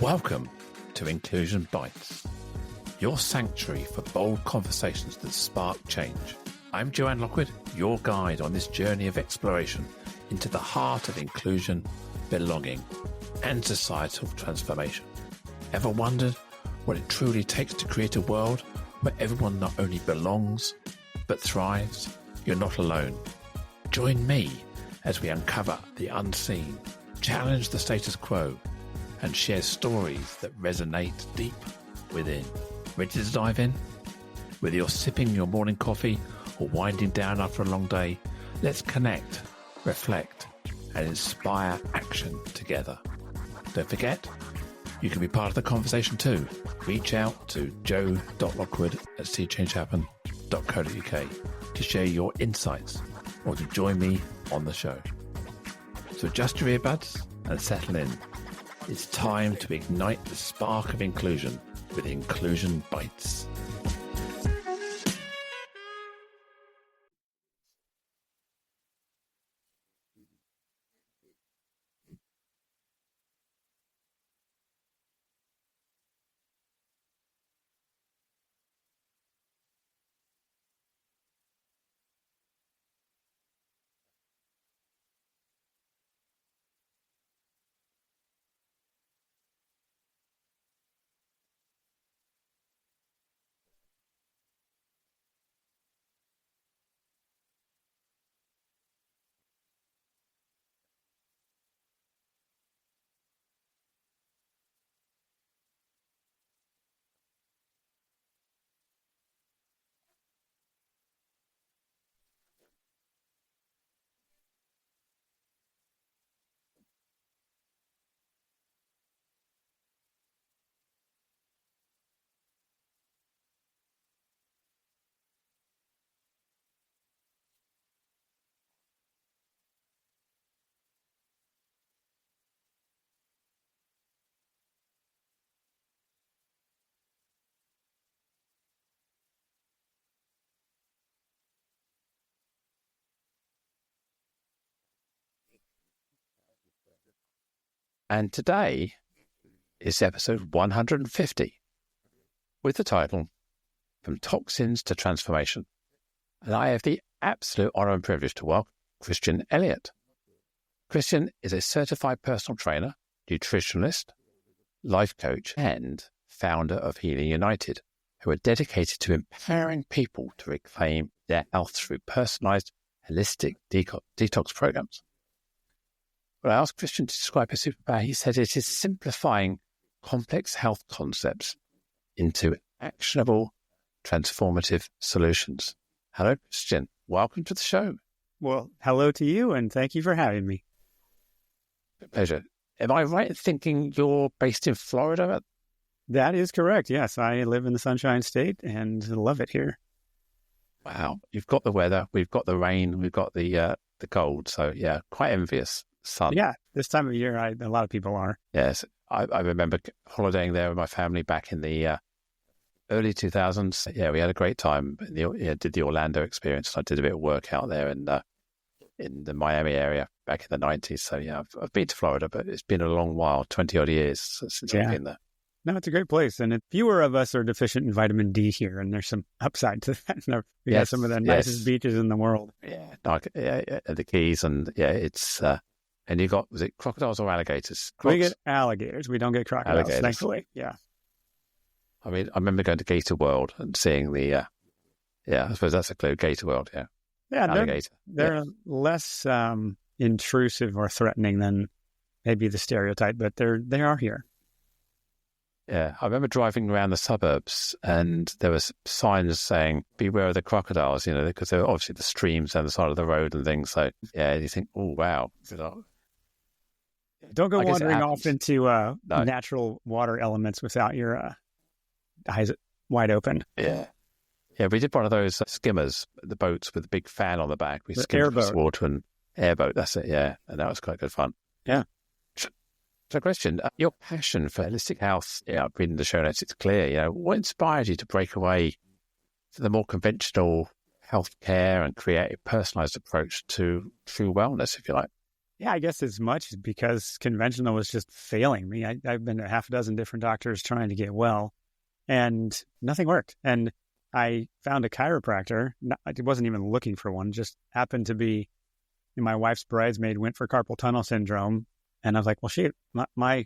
Welcome to Inclusion Bites, your sanctuary for bold conversations that spark change. I'm Joanne Lockwood, your guide on this journey of exploration into the heart of inclusion, belonging, and societal transformation. Ever wondered what it truly takes to create a world where everyone not only belongs, but thrives? You're not alone. Join me as we uncover the unseen, challenge the status quo, and share stories that resonate deep within. Ready to dive in? Whether you're sipping your morning coffee or winding down after a long day, let's connect, reflect, and inspire action together. Don't forget, you can be part of the conversation too. Reach out to joe.lockwood@seechangehappen.co.uk to share your insights or to join me on the show. So adjust your earbuds and settle in. It's time to ignite the spark of inclusion with Inclusion Bites. And today is episode 150 with the title, From Toxins to Transformation. And I have the absolute honor and privilege to welcome Christian Elliott. Christian is a certified personal trainer, nutritionist, life coach, and founder of Healing United, who are dedicated to empowering people to reclaim their health through personalized, holistic detox programs. When I asked Christian to describe his superpower, he said it is simplifying complex health concepts into actionable, transformative solutions. Hello, Christian. Welcome to the show. Well, hello to you, and thank you for having me. Pleasure. Am I right in thinking you're based in Florida? That is correct. Yes, I live in the Sunshine State and love it here. Wow. You've got the weather, we've got the rain, we've got the cold. So, yeah, quite envious. Sun. Yeah, this time of year, a lot of people are. Yes, I remember holidaying there with my family back in the early 2000s. Yeah, we had a great time. Did the Orlando experience. I did a bit of work out there in the Miami area back in the 90s. So, yeah, I've been to Florida, but it's been a long while, 20-odd years since I've been there. No, it's a great place. And fewer of us are deficient in vitamin D here, and there's some upside to that. We got some of the nicest beaches in the world. Yeah, the Keys, and it's... and you got, was it crocodiles or alligators? We get alligators. We don't get crocodiles, thankfully. Yeah. I mean, I remember going to Gator World and seeing I suppose that's a clue, Gator World, yeah. Yeah, alligator. They're less intrusive or threatening than maybe the stereotype, but they are here. Yeah, I remember driving around the suburbs and there was signs saying, beware of the crocodiles, because there were obviously the streams down the side of the road and things. So, yeah, you think, oh, wow. Don't go wandering off into natural water elements without your eyes wide open. Yeah. Yeah, we did one of those skimmers, the boats with the big fan on the back. We skimmed across water and airboat, that's it, yeah. And that was quite good fun. Yeah. So, Christian, your passion for holistic health, reading the show notes, it's clear. What inspired you to break away from the more conventional healthcare and create a personalized approach to true wellness, if you like? Yeah, I guess as much because conventional was just failing me. I've been to half a dozen different doctors trying to get well, and nothing worked. And I found a chiropractor. I wasn't even looking for one, just happened to be my wife's bridesmaid went for carpal tunnel syndrome. And I was like, well, shit, my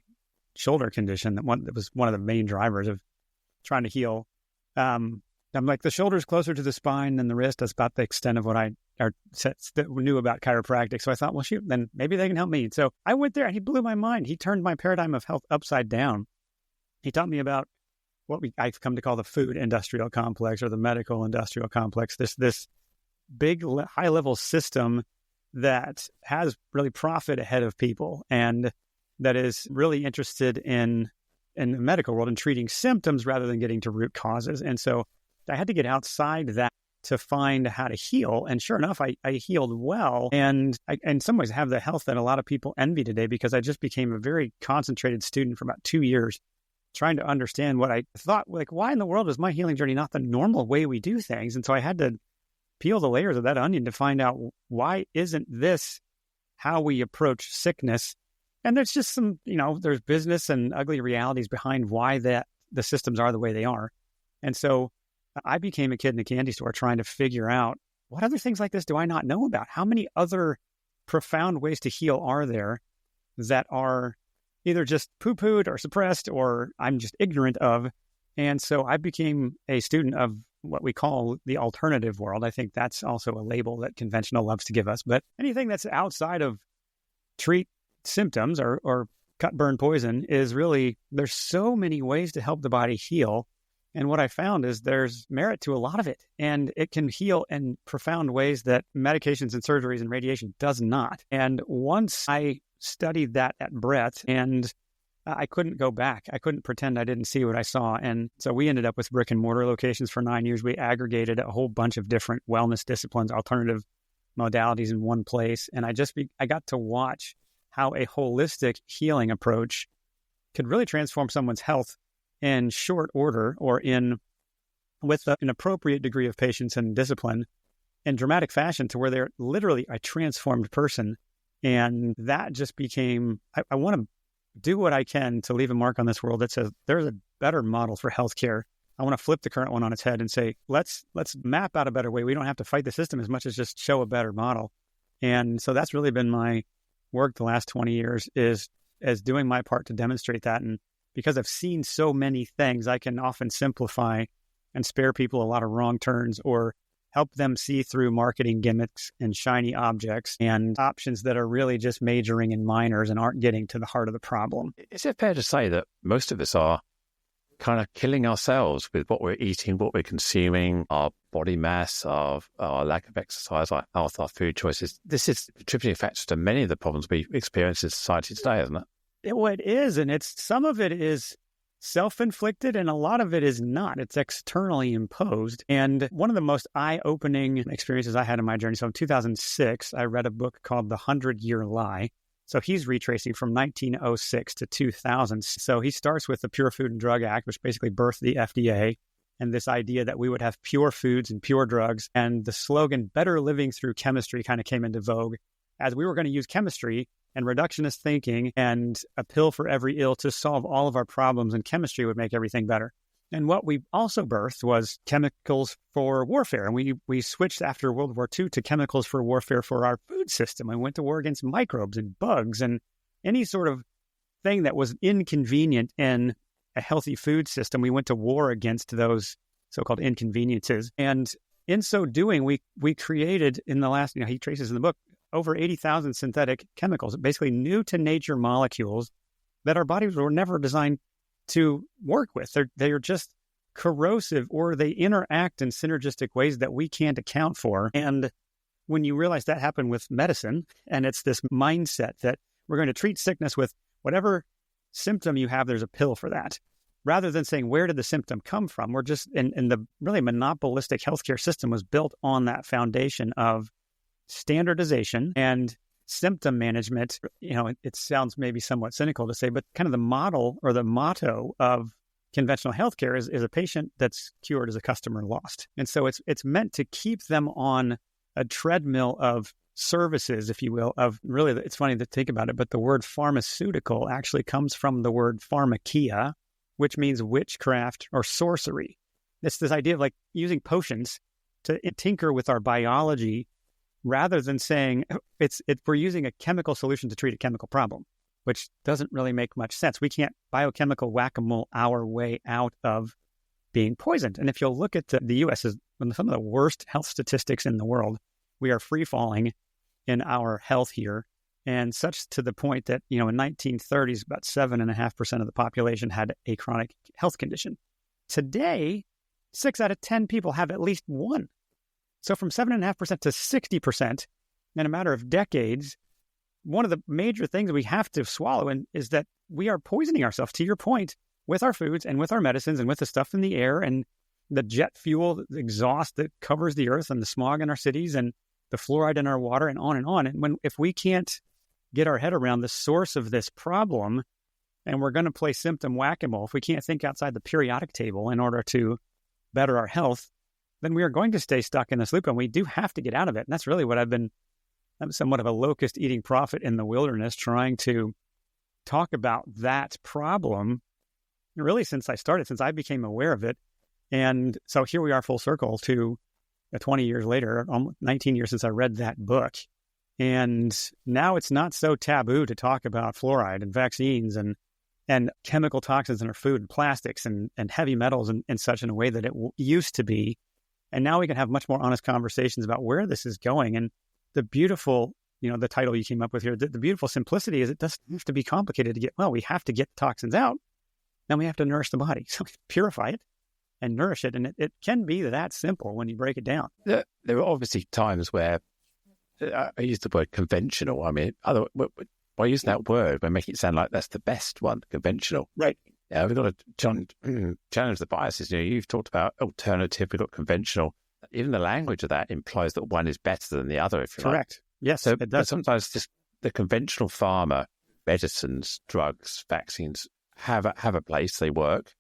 shoulder condition, that was one of the main drivers of trying to heal. I'm like, the shoulder's closer to the spine than the wrist. That's about the extent of what I knew about chiropractic. So I thought, well, shoot, then maybe they can help me. So I went there and he blew my mind. He turned my paradigm of health upside down. He taught me about what I've come to call the food industrial complex or the medical industrial complex, this big high-level system that has really profit ahead of people and that is really interested in the medical world in treating symptoms rather than getting to root causes. And so I had to get outside that to find how to heal. And sure enough, I healed well. And I, in some ways, have the health that a lot of people envy today because I just became a very concentrated student for about 2 years, trying to understand what I thought, like, why in the world is my healing journey not the normal way we do things? And so I had to peel the layers of that onion to find out, why isn't this how we approach sickness? And there's just some, there's business and ugly realities behind why the systems are the way they are. And so I became a kid in a candy store trying to figure out, what other things like this do I not know about? How many other profound ways to heal are there that are either just poo-pooed or suppressed or I'm just ignorant of? And so I became a student of what we call the alternative world. I think that's also a label that conventional loves to give us. But anything that's outside of treat symptoms or cut, burn, poison is really, there's so many ways to help the body heal. And what I found is there's merit to a lot of it. And it can heal in profound ways that medications and surgeries and radiation does not. And once I studied that at Brett, and I couldn't go back. I couldn't pretend I didn't see what I saw. And so we ended up with brick and mortar locations for 9 years. We aggregated a whole bunch of different wellness disciplines, alternative modalities in one place. And I got to watch how a holistic healing approach could really transform someone's health in short order or with an appropriate degree of patience and discipline in dramatic fashion to where they're literally a transformed person. And that just became, I want to do what I can to leave a mark on this world that says there's a better model for healthcare. I want to flip the current one on its head and say, let's map out a better way. We don't have to fight the system as much as just show a better model. And so that's really been my work the last 20 years is doing my part to demonstrate that. And because I've seen so many things, I can often simplify and spare people a lot of wrong turns or help them see through marketing gimmicks and shiny objects and options that are really just majoring in minors and aren't getting to the heart of the problem. Is it fair to say that most of us are kind of killing ourselves with what we're eating, what we're consuming, our body mass, our lack of exercise, our health, our food choices? This is contributing factors to many of the problems we experience in society today, isn't it? Well, it is. And some of it is self-inflicted and a lot of it is not. It's externally imposed. And one of the most eye-opening experiences I had in my journey, so in 2006, I read a book called The 100-Year Lie. So he's retracing from 1906 to 2000. So he starts with the Pure Food and Drug Act, which basically birthed the FDA and this idea that we would have pure foods and pure drugs. And the slogan, better living through chemistry, kind of came into vogue as we were going to use chemistry and reductionist thinking and a pill for every ill to solve all of our problems, and chemistry would make everything better. And what we also birthed was chemicals for warfare. And we switched after World War II to chemicals for warfare for our food system. We went to war against microbes and bugs and any sort of thing that was inconvenient in a healthy food system. We went to war against those so-called inconveniences. And in so doing, we created in the last, he traces in the book, over 80,000 synthetic chemicals, basically new to nature molecules that our bodies were never designed to work with. They are just corrosive, or they interact in synergistic ways that we can't account for. And when you realize that happened with medicine, and it's this mindset that we're going to treat sickness with whatever symptom you have, there's a pill for that. Rather than saying, where did the symptom come from? We're just, in the really monopolistic healthcare system was built on that foundation of standardization and symptom management. It sounds maybe somewhat cynical to say, but kind of the model or the motto of conventional healthcare is a patient that's cured is a customer lost. And so it's meant to keep them on a treadmill of services, if you will, of really, it's funny to think about it, but the word pharmaceutical actually comes from the word pharmakia, which means witchcraft or sorcery. It's this idea of like using potions to tinker with our biology rather than saying we're using a chemical solution to treat a chemical problem, which doesn't really make much sense. We can't biochemical whack-a-mole our way out of being poisoned. And if you'll look at the U.S. is some of the worst health statistics in the world. We are free-falling in our health here, and such to the point that, in 1930s, about 7.5% of the population had a chronic health condition. Today, 6 out of 10 people have at least one. So from 7.5% to 60% in a matter of decades, one of the major things we have to swallow is that we are poisoning ourselves, to your point, with our foods and with our medicines and with the stuff in the air and the jet fuel, the exhaust that covers the earth and the smog in our cities and the fluoride in our water and on and on. And if we can't get our head around the source of this problem, and we're going to play symptom whack-a-mole, if we can't think outside the periodic table in order to better our health, then we are going to stay stuck in this loop, and we do have to get out of it. And that's really what I'm somewhat of a locust eating prophet in the wilderness, trying to talk about that problem really since I became aware of it. And so here we are full circle to 20 years later, 19 years since I read that book. And now it's not so taboo to talk about fluoride and vaccines and chemical toxins in our food and plastics and heavy metals and such in a way that it used to be. And now we can have much more honest conversations about where this is going. And the beautiful, the title you came up with here, the beautiful simplicity is it doesn't have to be complicated to get, we have to get toxins out. Then we have to nourish the body. So purify it and nourish it. And it can be that simple when you break it down. There are obviously times where I use the word conventional. I mean, by using that word, we're making it sound like that's the best one, conventional. Right. Yeah, we've got to challenge the biases. You've talked about alternative, we've got conventional. Even the language of that implies that one is better than the other, if you like. Correct. Yes, so, it does. But sometimes just the conventional pharma, medicines, drugs, vaccines have a place. They work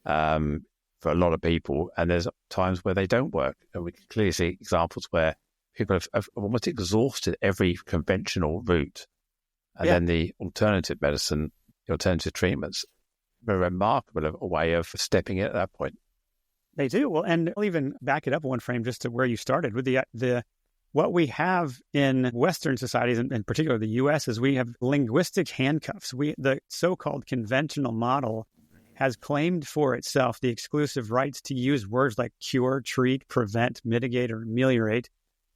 for a lot of people, and there's times where they don't work. And we can clearly see examples where people have almost exhausted every conventional route. And then the alternative medicine, the alternative treatments, a remarkable way of stepping in at that point. They do. Well, and I'll even back it up one frame just to where you started with the what we have in Western societies, and in particular the U.S., is we have linguistic handcuffs. The so-called conventional model has claimed for itself the exclusive rights to use words like cure, treat, prevent, mitigate, or ameliorate,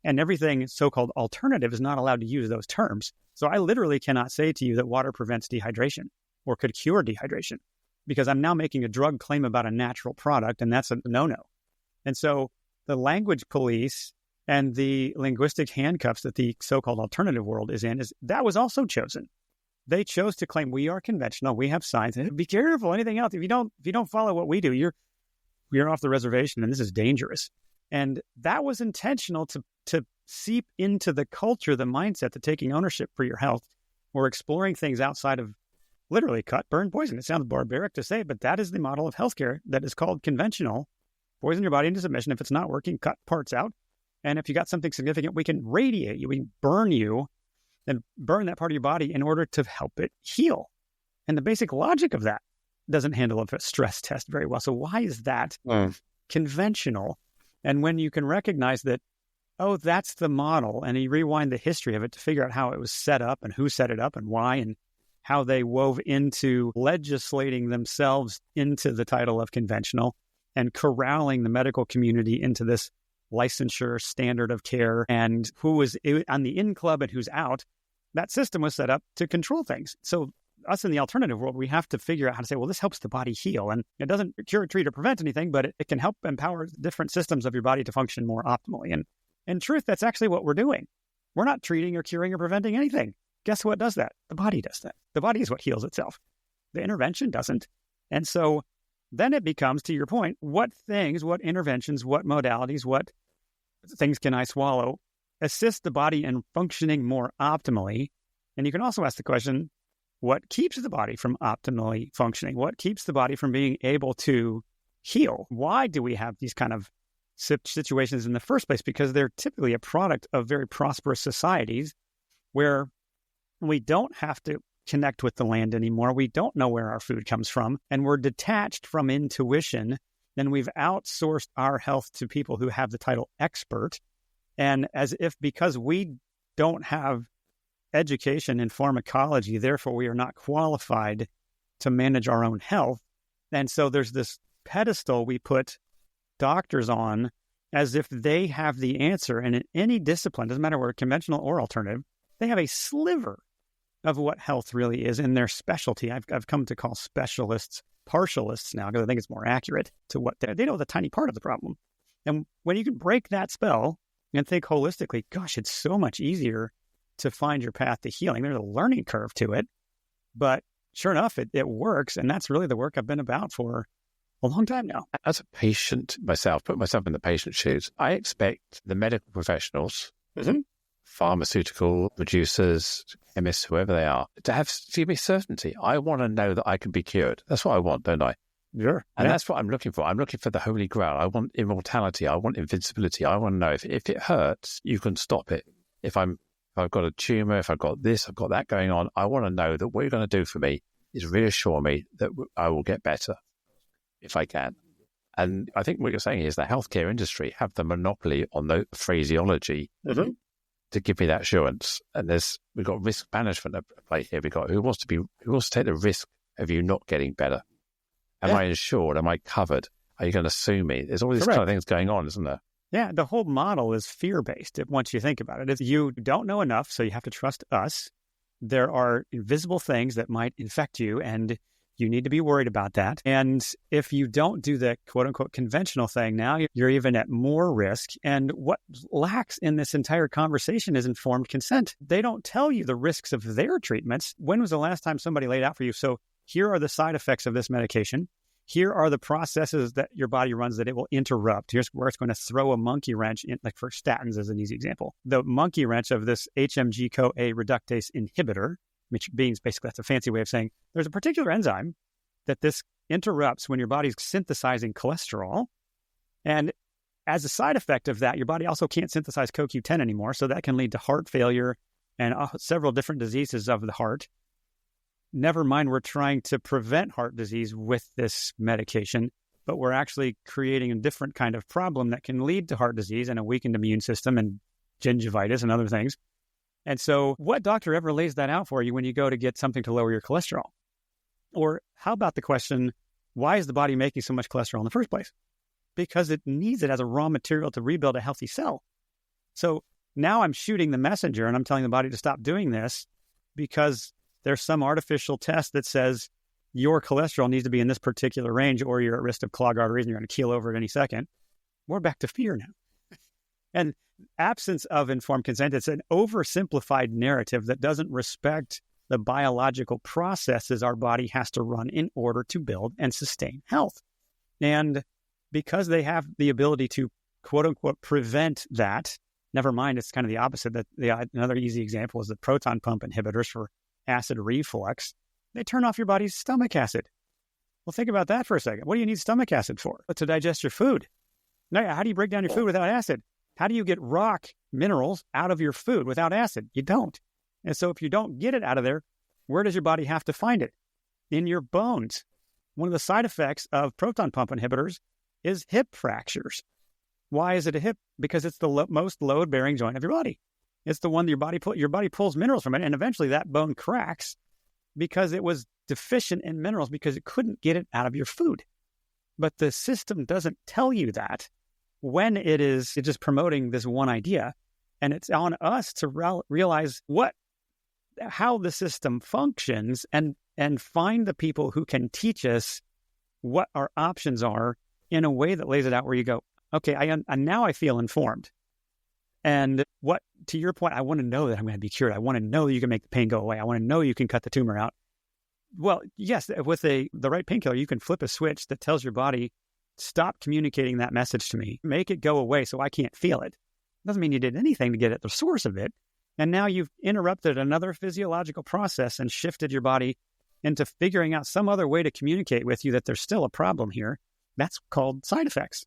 and everything so-called alternative is not allowed to use those terms. So I literally cannot say to you that water prevents dehydration or could cure dehydration, because I'm now making a drug claim about a natural product, and that's a no-no. And so the language police and the linguistic handcuffs that the so-called alternative world is in, that was also chosen. They chose to claim we are conventional, we have science, and be careful, anything else. If you don't follow what we do, you're off the reservation, and this is dangerous. And that was intentional to seep into the culture, the mindset, the taking ownership for your health, or exploring things outside of literally cut, burn, poison. It sounds barbaric to say, but that is the model of healthcare that is called conventional. Poison your body into submission. If it's not working, cut parts out. And if you got something significant, we can radiate you, we can burn you and burn that part of your body in order to help it heal. And the basic logic of that doesn't handle a stress test very well. So why is that conventional? And when you can recognize that, that's the model, and you rewind the history of it to figure out how it was set up and who set it up and why, and how they wove into legislating themselves into the title of conventional and corralling the medical community into this licensure standard of care, and who was on the in club and who's out, that system was set up to control things. So us in the alternative world, we have to figure out how to say, well, this helps the body heal. And it doesn't cure, treat, or prevent anything, but it can help empower different systems of your body to function more optimally. And in truth, that's actually what we're doing. We're not treating or curing or preventing anything. Guess what does that? The body does that. The body is what heals itself. The intervention doesn't. And so then it becomes, to your point, what things, what interventions, what modalities, what things can I swallow, assist the body in functioning more optimally? And you can also ask the question, what keeps the body from optimally functioning? What keeps the body from being able to heal? Why do we have these kind of situations in the first place, because they're typically a product of very prosperous societies where we don't have to connect with the land anymore. We don't know where our food comes from, and we're detached from intuition. Then we've outsourced our health to people who have the title expert. And as if because we don't have education in pharmacology, therefore we are not qualified to manage our own health. And so there's this pedestal we put doctors on as if they have the answer. And in any discipline, doesn't matter whether conventional or alternative, they have a sliver of what health really is in their specialty. I've come to call specialists partialists now, because I think it's more accurate to what they know the tiny part of the problem. And when you can break that spell and think holistically, gosh, it's so much easier to find your path to healing. There's a learning curve to it, but sure enough, it works. And that's really the work I've been about for a long time now. As a patient myself, put myself in the patient's shoes, I expect the medical professionals, pharmaceutical producers, chemists, whoever they are, to give me certainty. I want to know that I can be cured. That's what I want, don't I? Sure. And that's what I'm looking for. I'm looking for the holy grail. I want immortality. I want invincibility. I want to know if it hurts, you can stop it. If I've got a tumor, if I've got this, I've got that going on, I want to know that what you're going to do for me is reassure me that I will get better if I can. And I think what you're saying is the healthcare industry have the monopoly on the phraseology to give me that assurance. And we've got risk management at play here. We've got who wants to take the risk of you not getting better? Am I insured? Am I covered? Are you going to sue me? There's all these kind of things going on, isn't there? Yeah, the whole model is fear-based. Once you think about it, you don't know enough, so you have to trust us. There are invisible things that might infect you, and you need to be worried about that. And if you don't do the quote-unquote conventional thing now, you're even at more risk. And what lacks in this entire conversation is informed consent. They don't tell you the risks of their treatments. When was the last time somebody laid out for you? So here are the side effects of this medication. Here are the processes that your body runs that it will interrupt. Here's where it's going to throw a monkey wrench in, like for statins as an easy example. The monkey wrench of this HMG-CoA reductase inhibitor, which means basically that's a fancy way of saying there's a particular enzyme that this interrupts when your body's synthesizing cholesterol. And as a side effect of that, your body also can't synthesize CoQ10 anymore. So that can lead to heart failure and several different diseases of the heart. Never mind, we're trying to prevent heart disease with this medication, but we're actually creating a different kind of problem that can lead to heart disease and a weakened immune system and gingivitis and other things. And so what doctor ever lays that out for you when you go to get something to lower your cholesterol? Or how about the question, why is the body making so much cholesterol in the first place? Because it needs it as a raw material to rebuild a healthy cell. So now I'm shooting the messenger and I'm telling the body to stop doing this because there's some artificial test that says your cholesterol needs to be in this particular range or you're at risk of clogged arteries and you're going to keel over at any second. We're back to fear now. And absence of informed consent, it's an oversimplified narrative that doesn't respect the biological processes our body has to run in order to build and sustain health. And because they have the ability to, quote unquote, prevent that, never mind, it's kind of the opposite. Another easy example is the proton pump inhibitors for acid reflux. They turn off your body's stomach acid. Well, think about that for a second. What do you need stomach acid for? To digest your food. Now, how do you break down your food without acid? How do you get rock minerals out of your food without acid? You don't. And so if you don't get it out of there, where does your body have to find it? In your bones. One of the side effects of proton pump inhibitors is hip fractures. Why is it a hip? Because it's the most load-bearing joint of your body. It's the one that your body pulls minerals from it, and eventually that bone cracks because it was deficient in minerals because it couldn't get it out of your food. But the system doesn't tell you that when it's just promoting this one idea, and it's on us to realize how the system functions and find the people who can teach us what our options are in a way that lays it out where you go, okay, now I feel informed. And to your point, I want to know that I'm going to be cured. I want to know that you can make the pain go away. I want to know you can cut the tumor out. Well, yes, with the right painkiller, you can flip a switch that tells your body, stop communicating that message to me. Make it go away so I can't feel it. Doesn't mean you did anything to get at the source of it. And now you've interrupted another physiological process and shifted your body into figuring out some other way to communicate with you that there's still a problem here. That's called side effects.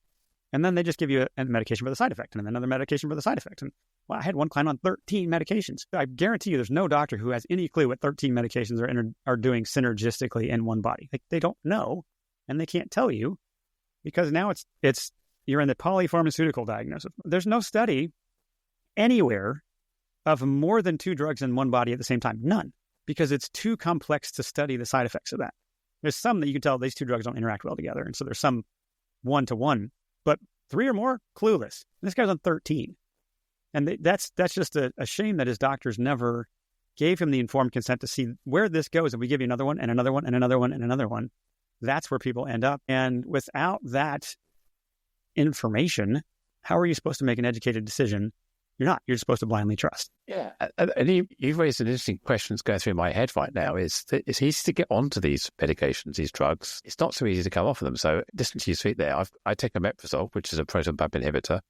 And then they just give you a medication for the side effect and then another medication for the side effect. And well, I had one client on 13 medications. I guarantee you there's no doctor who has any clue what 13 medications are doing synergistically in one body. Like, they don't know, and they can't tell you because now it's you're in the polypharmaceutical diagnosis. There's no study anywhere of more than 2 drugs in one body at the same time. None, because it's too complex to study the side effects of that. There's some that you can tell these 2 drugs don't interact well together, and so there's some 1-to-1, but 3 or more, clueless. And this guy's on 13. And that's just a shame that his doctors never gave him the informed consent to see where this goes. If we give you another one and another one and another one and another one, that's where people end up. And without that information, how are you supposed to make an educated decision? You're not. You're supposed to blindly trust. Yeah. And you've raised an interesting question that's going through my head right now. It's easy to get onto these medications, these drugs. It's not so easy to come off of them. So listen to your feet there. I take omeprazole, which is a proton pump inhibitor,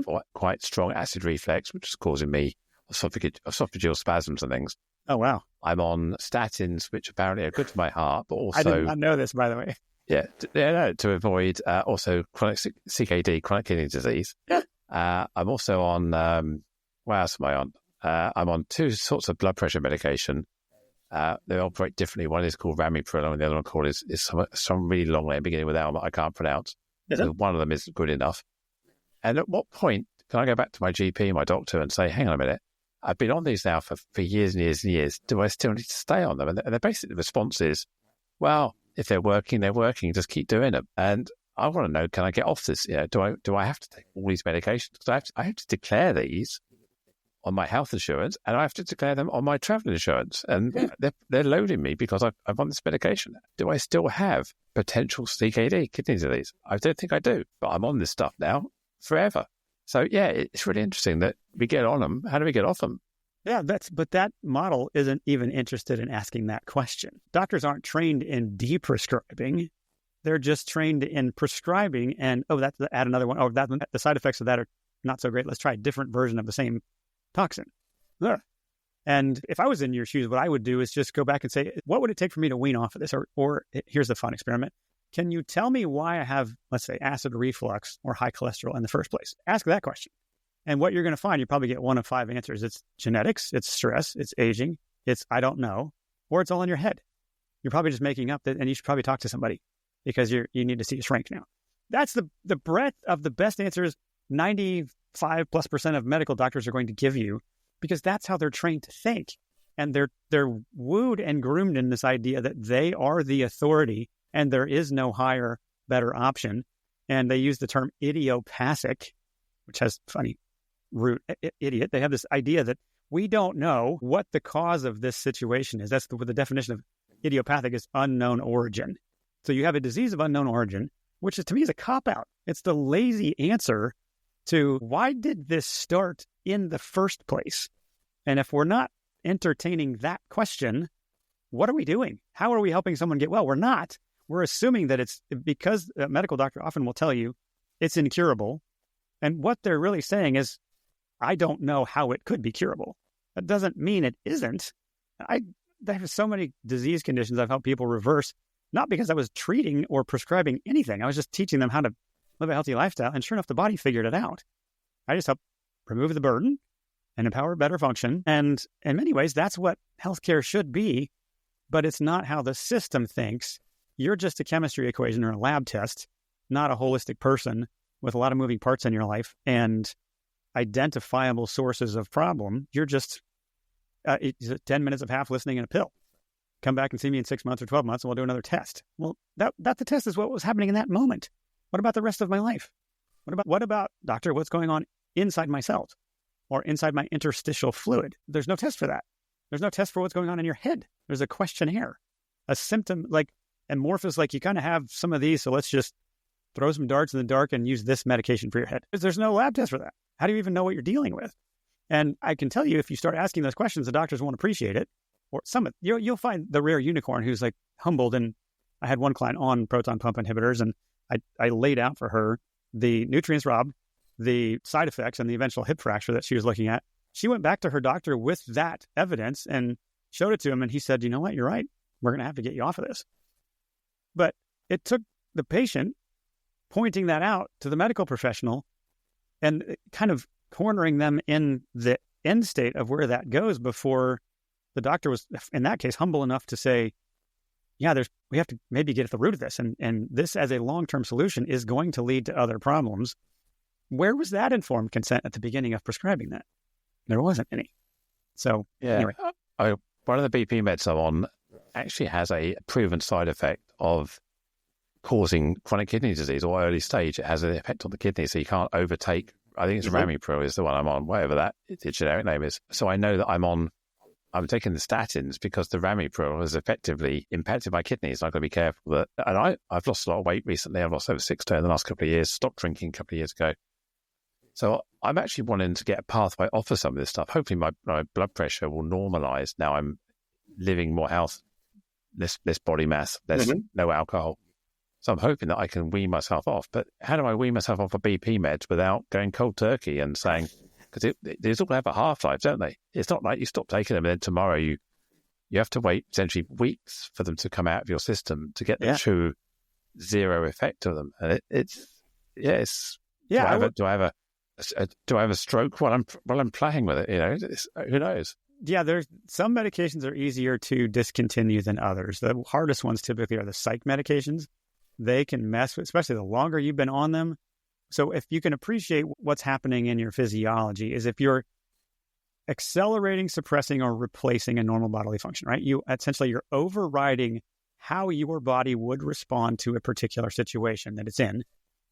for quite strong acid reflux, which is causing me esophageal spasms and things. Oh, wow. I'm on statins, which apparently are good for my heart, but also... I did not know this, by the way. Yeah, to avoid also chronic CKD, chronic kidney disease. Yeah. I'm also on, what else am I on? I'm on 2 sorts of blood pressure medication. They operate differently. One is called ramipril, and the other one called is some really long name beginning with L that I can't pronounce. So one of them isn't good enough. And at what point can I go back to my GP, my doctor, and say, hang on a minute, I've been on these now for years and years and years. Do I still need to stay on them? And the basic response is, well, if they're working, just keep doing them. And I want to know, can I get off this? Do I have to take all these medications? Because I have to declare these on my health insurance, and I have to declare them on my travel insurance. And they're loading me because I'm on this medication. Do I still have potential CKD, kidney disease? I don't think I do, but I'm on this stuff now forever. So yeah, it's really interesting that we get on them. How do we get off them? Yeah, but that model isn't even interested in asking that question. Doctors aren't trained in deprescribing. They're just trained in prescribing and, that's add another one. Oh, the side effects of that are not so great. Let's try a different version of the same toxin. Ugh. And if I was in your shoes, what I would do is just go back and say, what would it take for me to wean off of this? Or here's the fun experiment. Can you tell me why I have, let's say, acid reflux or high cholesterol in the first place? Ask that question. And what you're going to find, you probably get 1 of 5 answers. It's genetics, it's stress, it's aging, it's I don't know, or it's all in your head. You're probably just making up that, and you should probably talk to somebody because you need to see a shrink now. That's the breadth of the best answers 95+% of medical doctors are going to give you, because that's how they're trained to think. And they're wooed and groomed in this idea that they are the authority and there is no higher, better option. And they use the term idiopathic, which has funny root, idiot. They have this idea that we don't know what the cause of this situation is. That's the definition of idiopathic is unknown origin. So you have a disease of unknown origin, which is, to me, is a cop-out. It's the lazy answer to why did this start in the first place? And if we're not entertaining that question, what are we doing? How are we helping someone get well? We're not. We're assuming that it's because a medical doctor often will tell you it's incurable. And what they're really saying is, I don't know how it could be curable. That doesn't mean it isn't. There are so many disease conditions I've helped people reverse, not because I was treating or prescribing anything. I was just teaching them how to live a healthy lifestyle. And sure enough, the body figured it out. I just helped remove the burden and empower better function. And in many ways, that's what healthcare should be, but it's not how the system thinks. You're just a chemistry equation or a lab test, not a holistic person with a lot of moving parts in your life and identifiable sources of problem. You're just 10 minutes of half listening and a pill. Come back and see me in 6 months or 12 months and we'll do another test. Well, that the test is what was happening in that moment. What about the rest of my life? What about, doctor, what's going on inside my cells or inside my interstitial fluid? There's no test for that. There's no test for what's going on in your head. There's a questionnaire, a symptom, like amorphous, like you kind of have some of these, so let's just throw some darts in the dark and use this medication for your head. There's no lab test for that. How do you even know what you're dealing with? And I can tell you, if you start asking those questions, the doctors won't appreciate it. Or you'll find the rare unicorn who's like humbled. And I had one client on proton pump inhibitors, and I laid out for her the nutrients robbed, the side effects, and the eventual hip fracture that she was looking at. She went back to her doctor with that evidence and showed it to him. And he said, you know what, you're right. We're going to have to get you off of this. But it took the patient pointing that out to the medical professional and kind of cornering them in the end state of where that goes before the doctor was, in that case, humble enough to say, yeah, we have to maybe get at the root of this. And this as a long-term solution is going to lead to other problems. Where was that informed consent at the beginning of prescribing that? There wasn't any. So anyway. One of the BP meds I'm on actually has a proven side effect of causing chronic kidney disease or early stage. It has an effect on the kidney, so you can't overtake. I think it's Ramipril is the one I'm on, whatever that the generic name is. So I know that I'm taking the statins because the Ramipril has effectively impacted my kidneys. I've got to be careful that. And I've lost a lot of weight recently. I've lost over 6 stone in the last couple of years. Stopped drinking a couple of years ago. So I'm actually wanting to get a pathway off of some of this stuff. Hopefully my blood pressure will normalize. Now I'm living more health, less body mass, no alcohol. So I'm hoping that I can wean myself off. But how do I wean myself off of BP meds without going cold turkey and saying, because these all have a half-life, don't they? It's not like you stop taking them and then tomorrow you have to wait potentially weeks for them to come out of your system to get the true zero effect of them. And do I have a stroke while I'm playing with it? You know, who knows? Yeah, there's some medications are easier to discontinue than others. The hardest ones typically are the psych medications. They can mess with, especially the longer you've been on them. So if you can appreciate what's happening in your physiology is if you're accelerating, suppressing, or replacing a normal bodily function, right? You're overriding how your body would respond to a particular situation that it's in.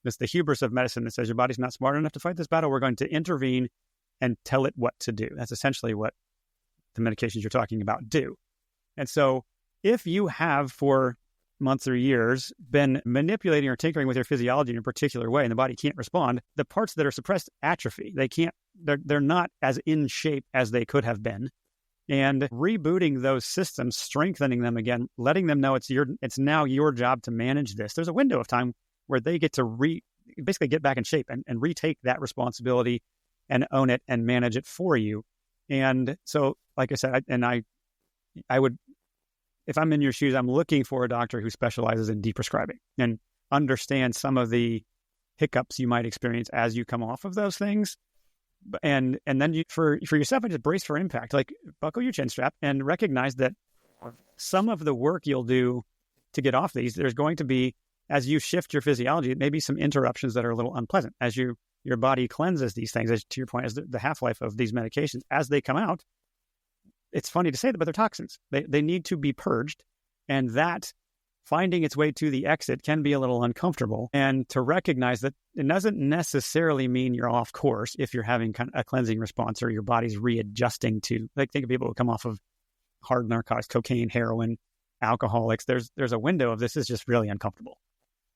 It's the hubris of medicine that says your body's not smart enough to fight this battle. We're going to intervene and tell it what to do. That's essentially what the medications you're talking about do. And so if you have for months or years been manipulating or tinkering with your physiology in a particular way and the body can't respond, the parts that are suppressed atrophy. They're not as in shape as they could have been. And rebooting those systems, strengthening them again, letting them know it's now your job to manage this. There's a window of time where they get to basically get back in shape and retake that responsibility and own it and manage it for you. And so, like I said, I would, if I'm in your shoes, I'm looking for a doctor who specializes in deprescribing and understands some of the hiccups you might experience as you come off of those things. And then for yourself, just brace for impact, like buckle your chin strap and recognize that some of the work you'll do to get off these, there's going to be, as you shift your physiology, maybe some interruptions that are a little unpleasant. As your body cleanses these things, as to your point, as the half-life of these medications, as they come out, it's funny to say that, but they're toxins. They need to be purged. And that finding its way to the exit can be a little uncomfortable. And to recognize that it doesn't necessarily mean you're off course if you're having kind of a cleansing response or your body's readjusting to, like, think of people who come off of hard narcotics, cocaine, heroin, alcoholics. There's a window of this is just really uncomfortable.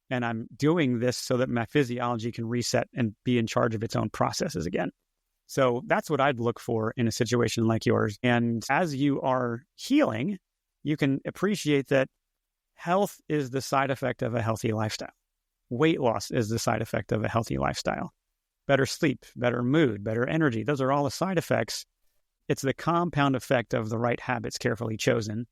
And I'm doing this so that my physiology can reset and be in charge of its own processes again. So that's what I'd look for in a situation like yours. And as you are healing, you can appreciate that health is the side effect of a healthy lifestyle. Weight loss is the side effect of a healthy lifestyle. Better sleep, better mood, better energy. Those are all the side effects. It's the compound effect of the right habits carefully chosen.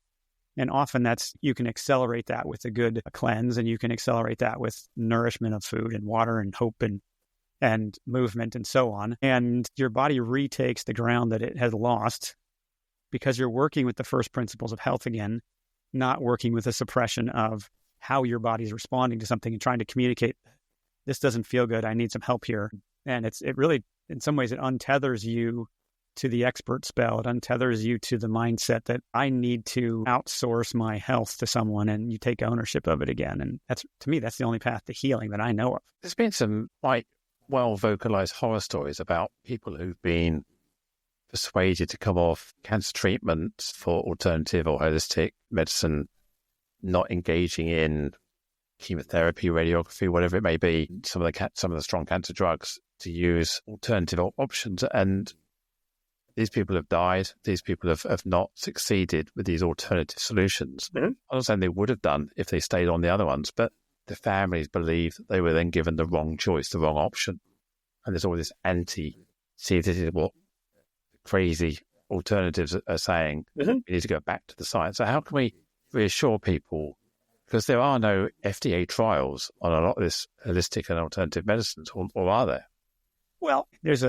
And often you can accelerate that with a good cleanse, and you can accelerate that with nourishment of food and water and hope and movement and so on. And your body retakes the ground that it has lost because you're working with the first principles of health again, not working with a suppression of how your body's responding to something and trying to communicate, this doesn't feel good, I need some help here. And it really, in some ways, it untethers you to the expert spell. It untethers you to the mindset that I need to outsource my health to someone, and you take ownership of it again. And to me, that's the only path to healing that I know of. There's been some quite well-vocalized horror stories about people who've been persuaded to come off cancer treatment for alternative or holistic medicine, not engaging in chemotherapy, radiography, whatever it may be, some of the strong cancer drugs, to use alternative options. And these people have died. These people have not succeeded with these alternative solutions. Mm-hmm. I'm not saying they would have done if they stayed on the other ones, but the families believe that they were then given the wrong choice, the wrong option. And there's always this see, this is what crazy alternatives are saying. Mm-hmm. We need to go back to the science. So how can we reassure people Because there are no FDA trials on a lot of this holistic and alternative medicines, or are there? Well, there's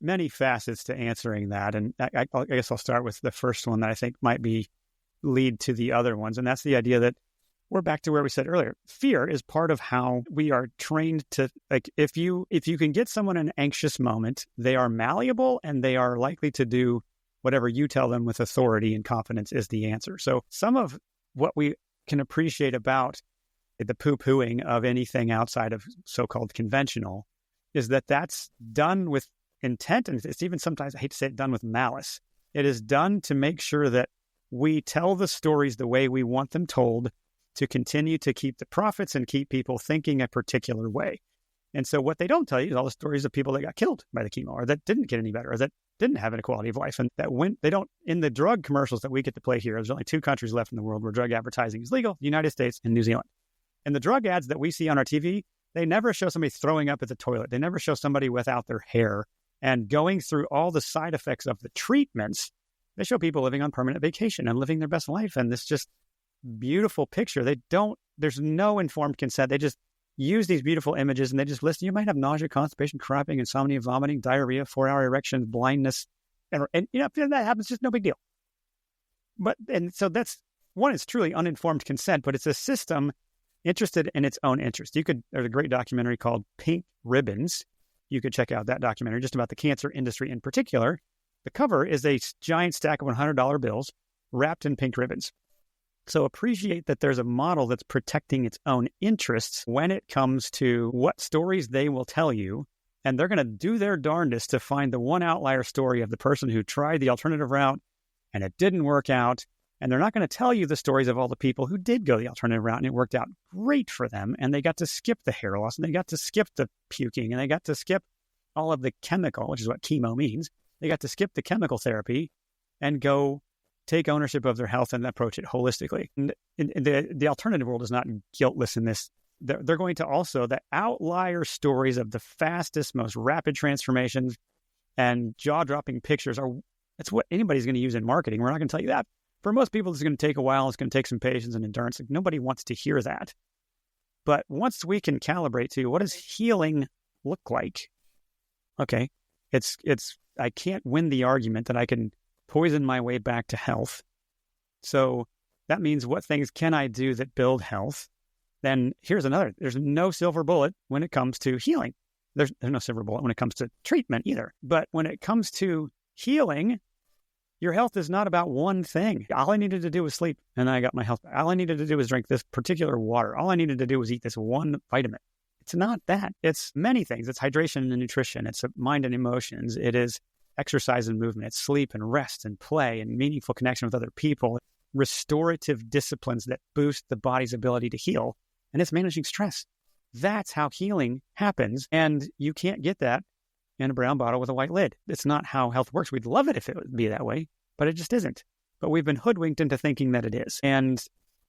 many facets to answering that, and I guess I'll start with the first one that I think might lead to the other ones, and that's the idea that we're back to where we said earlier. Fear is part of how we are trained to, like, if you can get someone in an anxious moment, they are malleable and they are likely to do whatever you tell them with authority and confidence is the answer. So some of what we can appreciate about the poo-pooing of anything outside of so-called conventional is that that's done with intent, and it's even sometimes, I hate to say it, done with malice. It is done to make sure that we tell the stories the way we want them told, to continue to keep the profits and keep people thinking a particular way. And so what they don't tell you is all the stories of people that got killed by the chemo, or that didn't get any better, or that didn't have any quality of life. And that they don't, in the drug commercials that we get to play here, there's only 2 countries left in the world where drug advertising is legal, the United States and New Zealand. And the drug ads that we see on our TV, they never show somebody throwing up at the toilet. They never show somebody without their hair and going through all the side effects of the treatments. They show people living on permanent vacation and living their best life. And this just beautiful picture. There's no informed consent. They just use these beautiful images and they just list, you might have nausea, constipation, cramping, insomnia, vomiting, diarrhea, 4-hour erections, blindness. And you know, if that happens, just no big deal. And so that's one, it's truly uninformed consent, but it's a system interested in its own interest. There's a great documentary called Pink Ribbons. You could check out that documentary just about the cancer industry in particular. The cover is a giant stack of $100 bills wrapped in pink ribbons. So appreciate that there's a model that's protecting its own interests when it comes to what stories they will tell you. And they're going to do their darndest to find the one outlier story of the person who tried the alternative route and it didn't work out. And they're not going to tell you the stories of all the people who did go the alternative route and it worked out great for them. And they got to skip the hair loss and they got to skip the puking and they got to skip all of the chemical, which is what chemo means. They got to skip the chemical therapy and go take ownership of their health and approach it holistically. And the alternative world is not guiltless in this. They're going to also, the outlier stories of the fastest, most rapid transformations and jaw-dropping pictures it's what anybody's going to use in marketing. We're not going to tell you that. For most people, it's going to take a while. It's going to take some patience and endurance. Like, nobody wants to hear that. But once we can calibrate to what does healing look like? Okay, I can't win the argument that I can poison my way back to health. So that means what things can I do that build health? Then here's another. There's no silver bullet when it comes to healing. There's no silver bullet when it comes to treatment either. But when it comes to healing, your health is not about one thing. All I needed to do was sleep and I got my health back. All I needed to do was drink this particular water. All I needed to do was eat this one vitamin. It's not that. It's many things. It's hydration and nutrition. It's mind and emotions. It is exercise and movement. It's sleep and rest and play and meaningful connection with other people, restorative disciplines that boost the body's ability to heal. And it's managing stress. That's how healing happens. And you can't get that in a brown bottle with a white lid. It's not how health works. We'd love it if it would be that way, but it just isn't. But we've been hoodwinked into thinking that it is. And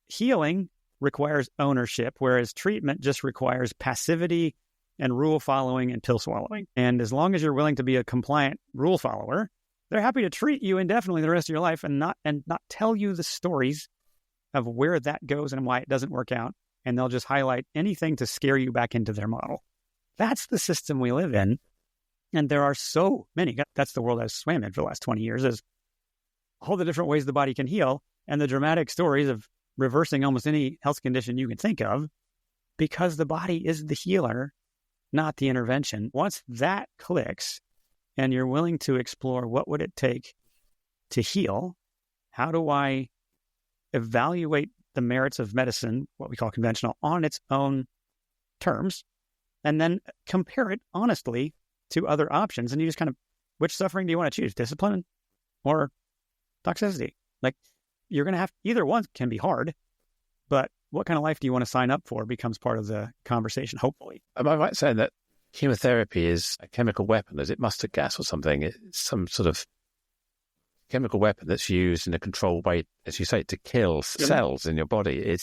healing requires ownership, whereas treatment just requires passivity and rule following and pill swallowing. And as long as you're willing to be a compliant rule follower, they're happy to treat you indefinitely the rest of your life and not tell you the stories of where that goes and why it doesn't work out. And they'll just highlight anything to scare you back into their model. That's the system we live in. And there are so many. That's the world I've swam in for the last 20 years, is all the different ways the body can heal and the dramatic stories of reversing almost any health condition you can think of, because the body is the healer, not the intervention. Once that clicks and you're willing to explore what would it take to heal, how do I evaluate the merits of medicine, what we call conventional, on its own terms, and then compare it honestly to other options. And you just kind of, which suffering do you want to choose? Discipline or toxicity? Like, you're going to have, either one can be hard, but what kind of life do you want to sign up for becomes part of the conversation, hopefully. Am I right saying that chemotherapy is a chemical weapon? Is it mustard gas or something? It's some sort of chemical weapon that's used in a controlled way, as you say, to kill cells in your body.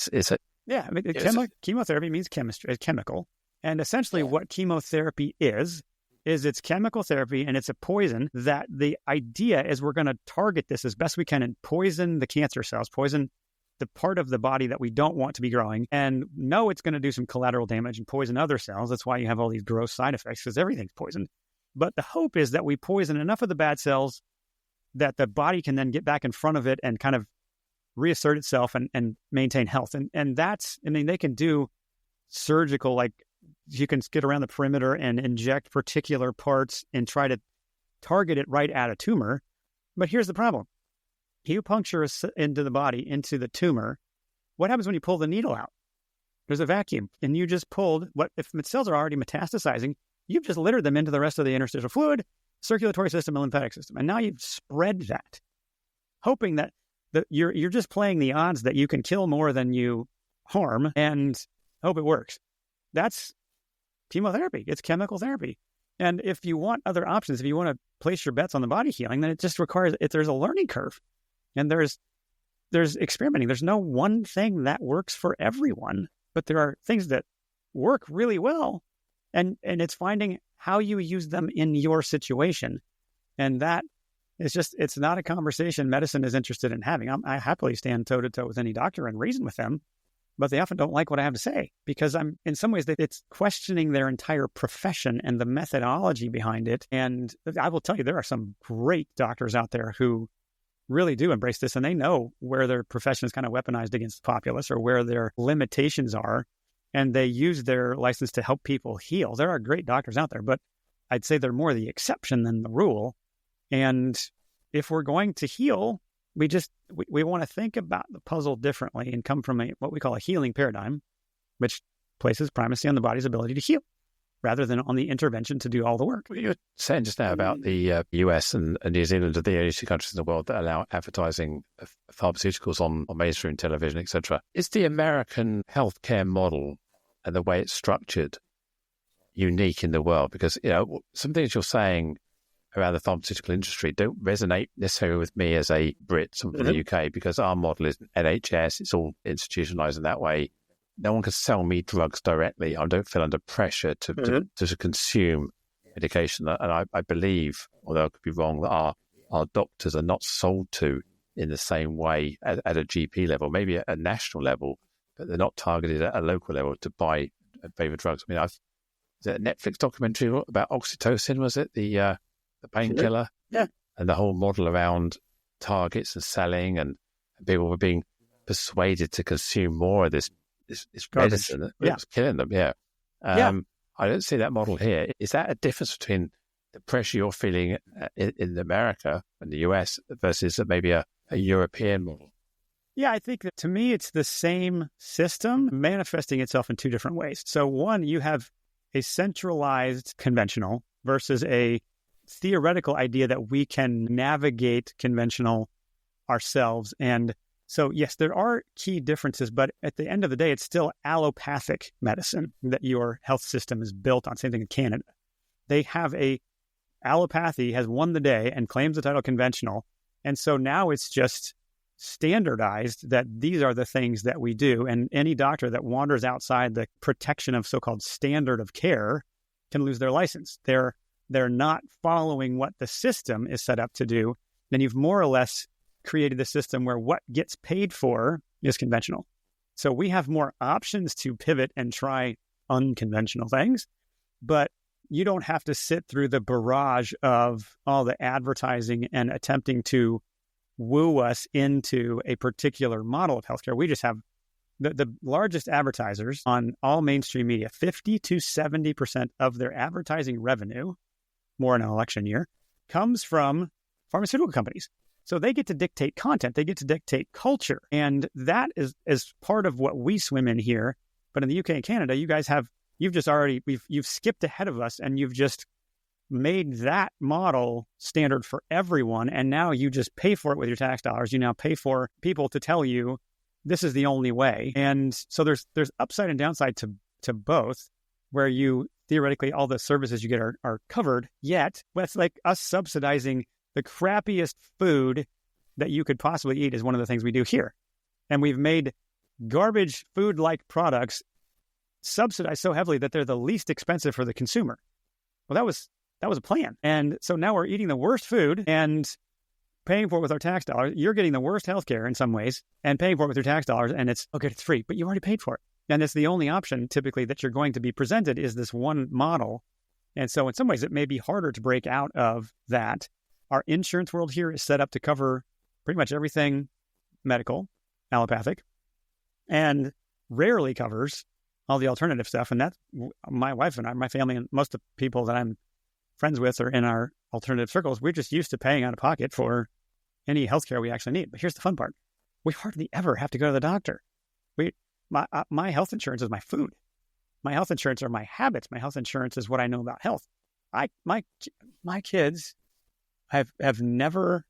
Chemotherapy means chemistry, chemical. And essentially what chemotherapy is it's chemical therapy, and it's a poison that the idea is we're going to target this as best we can and poison the cancer cells, poison the part of the body that we don't want to be growing and know it's going to do some collateral damage and poison other cells. That's why you have all these gross side effects, because everything's poisoned. But the hope is that we poison enough of the bad cells that the body can then get back in front of it and kind of reassert itself and maintain health. And that's, I mean, they can do surgical, like you can get around the perimeter and inject particular parts and try to target it right at a tumor. But here's the problem. You puncture into the body, into the tumor. What happens when you pull the needle out? There's a vacuum, and you just pulled what, if cells are already metastasizing, you've just littered them into the rest of the interstitial fluid, circulatory system, and lymphatic system. And now you've spread that, hoping that you're just playing the odds that you can kill more than you harm and hope it works. That's chemotherapy. It's chemical therapy. And if you want other options, if you want to place your bets on the body healing, then it just requires, there's a learning curve. And there's experimenting. There's no one thing that works for everyone, but there are things that work really well. And it's finding how you use them in your situation. And that is just, it's not a conversation medicine is interested in having. I happily stand toe to toe with any doctor and reason with them, but they often don't like what I have to say, because I'm, in some ways, it's questioning their entire profession and the methodology behind it. And I will tell you, there are some great doctors out there who really do embrace this, and they know where their profession is kind of weaponized against the populace or where their limitations are, and they use their license to help people heal. There are great doctors out there, but I'd say they're more the exception than the rule. And if we're going to heal, we want to think about the puzzle differently and come from what we call a healing paradigm, which places primacy on the body's ability to heal, rather than on the intervention to do all the work. You were saying just now about the US and New Zealand are the only two countries in the world that allow advertising of pharmaceuticals on mainstream television, etc. Is the American healthcare model and the way it's structured unique in the world? Because, you know, some things you're saying around the pharmaceutical industry don't resonate necessarily with me as a Brit from the UK, because our model is NHS, it's all institutionalized in that way. No one can sell me drugs directly. I don't feel under pressure to consume medication. And I believe, although I could be wrong, that our doctors are not sold to in the same way at a GP level, maybe at a national level, but they're not targeted at a local level to buy favorite drugs. I mean, is it a Netflix documentary about oxytocin, was it? The painkiller? Yeah. And the whole model around targets and selling, and people were being persuaded to consume more of this medicine that was killing them. I don't see that model here. Is that a difference between the pressure you're feeling in America and the US versus maybe a European model? Yeah, I think that to me, it's the same system manifesting itself in two different ways. So one, you have a centralized conventional versus a theoretical idea that we can navigate conventional ourselves. And so, yes, there are key differences, but at the end of the day, it's still allopathic medicine that your health system is built on. Same thing in Canada. They have allopathy has won the day and claims the title conventional. And so now it's just standardized that these are the things that we do. And any doctor that wanders outside the protection of so-called standard of care can lose their license. They're not following what the system is set up to do. Then you've more or less created a system where what gets paid for is conventional. So we have more options to pivot and try unconventional things, but you don't have to sit through the barrage of all the advertising and attempting to woo us into a particular model of healthcare. We just have the largest advertisers on all mainstream media. 50 to 70% of their advertising revenue, more in an election year, comes from pharmaceutical companies. So they get to dictate content, they get to dictate culture. And that is part of what we swim in here. But in the UK and Canada, you've skipped ahead of us, and you've just made that model standard for everyone. And now you just pay for it with your tax dollars. You now pay for people to tell you this is the only way. And so there's upside and downside to both, where you theoretically all the services you get are covered, yet that's like us subsidizing the crappiest food that you could possibly eat is one of the things we do here. And we've made garbage food-like products subsidized so heavily that they're the least expensive for the consumer. Well, that was a plan. And so now we're eating the worst food, and paying for it with our tax dollars. You're getting the worst healthcare in some ways and paying for it with your tax dollars, and it's, okay, it's free, but you already paid for it. And it's the only option typically that you're going to be presented is this one model. And so in some ways, it may be harder to break out of that. Our insurance world here is set up to cover pretty much everything medical, allopathic, and rarely covers all the alternative stuff. And that's my wife and I, my family, and most of the people that I'm friends with are in our alternative circles. We're just used to paying out of pocket for any healthcare we actually need. But here's the fun part. We hardly ever have to go to the doctor. My health insurance is my food. My health insurance are my habits. My health insurance is what I know about health. My kids have never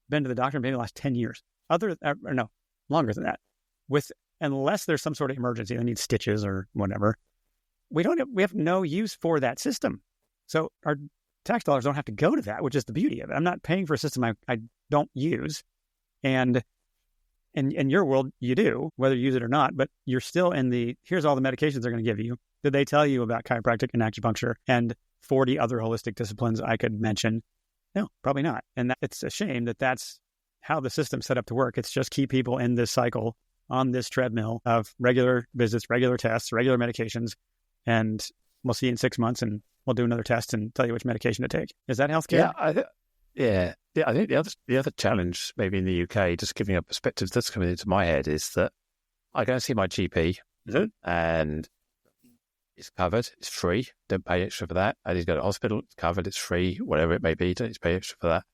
been to the doctor in maybe the last 10 years. Longer than that. Unless there's some sort of emergency, they need stitches or whatever. We have no use for that system. So our tax dollars don't have to go to that, which is the beauty of it. I'm not paying for a system I don't use. And in your world, you do, whether you use it or not, but you're still here's all the medications they're going to give you. Did they tell you about chiropractic and acupuncture and 40 other holistic disciplines I could mention? No, probably not. And it's a shame that that's how the system's set up to work. It's just keep people in this cycle on this treadmill of regular visits, regular tests, regular medications, and we'll see you in 6 months and we'll do another test and tell you which medication to take. Is that healthcare? Yeah. I think the other challenge maybe in the UK, just giving a perspective that's coming into my head, is that I go and see my GP and it's covered, it's free, don't pay extra for that. I need to go to the hospital, it's covered, it's free, whatever it may be, don't need to pay extra for that.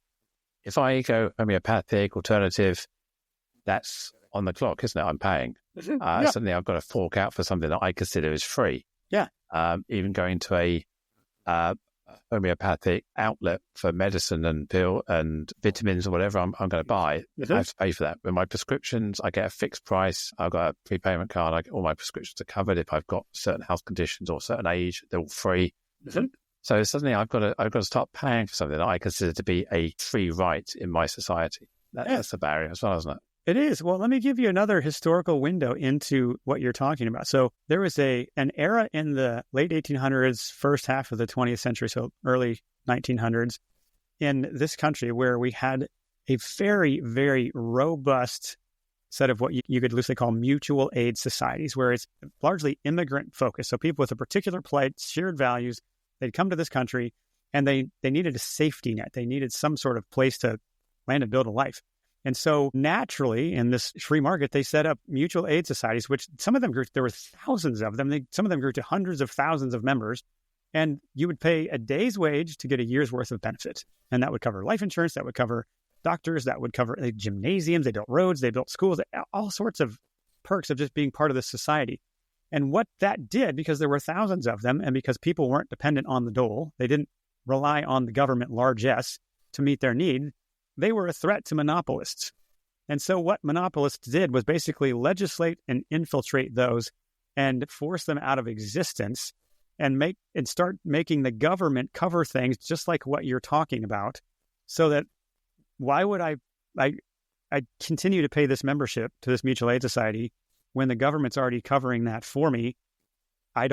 If I go homeopathic, alternative, that's on the clock, isn't it? I'm paying. Suddenly I've got to fork out for something that I consider is free. Yeah. Even going to a homeopathic outlet for medicine and pill and vitamins or whatever I'm going to buy, I have to pay for that. With my prescriptions, I get a fixed price. I've got a prepayment card. All my prescriptions are covered. If I've got certain health conditions or certain age, they're all free. So suddenly I've got to start paying for something that I consider to be a free right in my society. That's the barrier as well, isn't it? It is. Well, let me give you another historical window into what you're talking about. So there was an era in the late 1800s, first half of the 20th century, so early 1900s, in this country where we had a very, very robust set of what you could loosely call mutual aid societies, where it's largely immigrant focused. So people with a particular plight, shared values, they'd come to this country and they needed a safety net. They needed some sort of place to land and build a life. And so naturally, in this free market, they set up mutual aid societies, which some of them grew, there were thousands of them. Some of them grew to hundreds of thousands of members. And you would pay a day's wage to get a year's worth of benefits. And that would cover life insurance, that would cover doctors, that would cover gymnasiums, they built roads, they built schools, all sorts of perks of just being part of this society. And what that did, because there were thousands of them, and because people weren't dependent on the dole, they didn't rely on the government largesse to meet their need, they were a threat to monopolists. And so what monopolists did was basically legislate and infiltrate those and force them out of existence and start making the government cover things just like what you're talking about. So that why would I continue to pay this membership to this mutual aid society when the government's already covering that for me? I